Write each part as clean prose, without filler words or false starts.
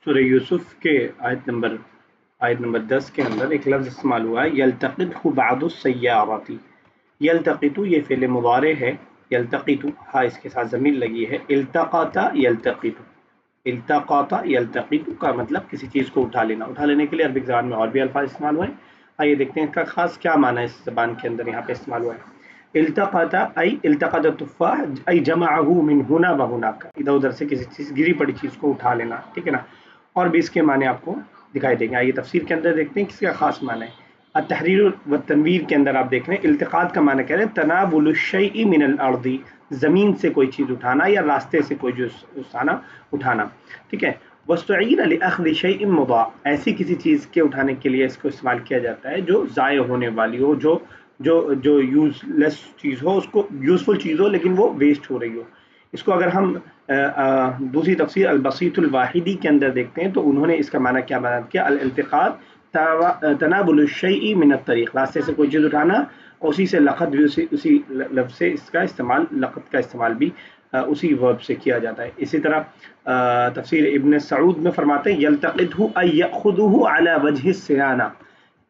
سورہ یوسف کے آیت نمبر 10 کے اندر ایک لفظ استعمال ہوا ہے یلتقطہ بعض السیارات. یلتقط یہ فعل مضارع ہے، یلتقط ہاں اس کے ساتھ ضمیر لگی ہے، التقط یلتقط. التقط یلتقط کا مطلب کسی چیز کو اٹھا لینا. اٹھا لینے کے لیے عربک زبان میں اور بھی الفاظ استعمال ہوئے ہیں. آئیے دیکھتے ہیں اس کا خاص کیا معنی ہے اس زبان کے اندر یہاں پہ استعمال ہوا ہے. التقط ای التقط التفاح ای جمعه من هنا و هناك، ادھر ادھر سے کسی چیز گری پڑی چیز کو اٹھا لینا، ٹھیک ہے نا. اور بھی اس کے معنی آپ کو دکھائی دیں گے. آئیے تفسیر کے اندر دیکھتے ہیں کس کا خاص معنی ہے. التحریر و تنویر کے اندر آپ دیکھ رہے ہیں التقاط کا معنی کہہ رہے ہیں تناول الشیء من الارض، زمین سے کوئی چیز اٹھانا یا راستے سے کوئی چیز اٹھانا، ٹھیک ہے. واستعیر لاخذ شیء مضاع، ایسی کسی چیز کے اٹھانے کے لیے اس کو استعمال کیا جاتا ہے جو ضائع ہونے والی ہو، جو یوز لیس چیز ہو، اس کو یوزفل چیز ہو لیکن وہ ویسٹ ہو رہی ہو. اس کو اگر ہم دوسری تفسیر البسیط الواحدی کے اندر دیکھتے ہیں تو انہوں نے اس کا معنی کیا بیان کیا، الالتقاط تناول الشیء من الطریق، راستے سے کوئی چیز اٹھانا، اور اسی سے لقط بھی اسی لفظ سے اس کا استعمال، لقط کا استعمال بھی اسی ورب سے کیا جاتا ہے. اسی طرح تفسیر ابن سعود میں فرماتے ہیں یلتقطہ ای یاخذہ علی وجہ الصیانہ،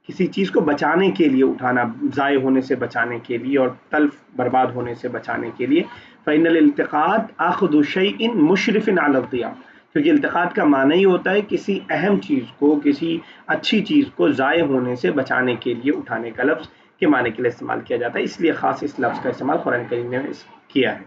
کسی چیز کو بچانے کے لیے اٹھانا، ضائع ہونے سے بچانے کے لیے اور تلف برباد ہونے سے بچانے کے لیے. فإن الالتقاط اخذ شیء مشرف علی الضیاع، کیونکہ التقاط کا معنی ہی ہوتا ہے کسی اہم چیز کو، کسی اچھی چیز کو ضائع ہونے سے بچانے کے لیے اٹھانے کا لفظ کے معنی کے لیے استعمال کیا جاتا ہے. اس لیے خاص اس لفظ کا استعمال قرآن کریم نے کیا ہے.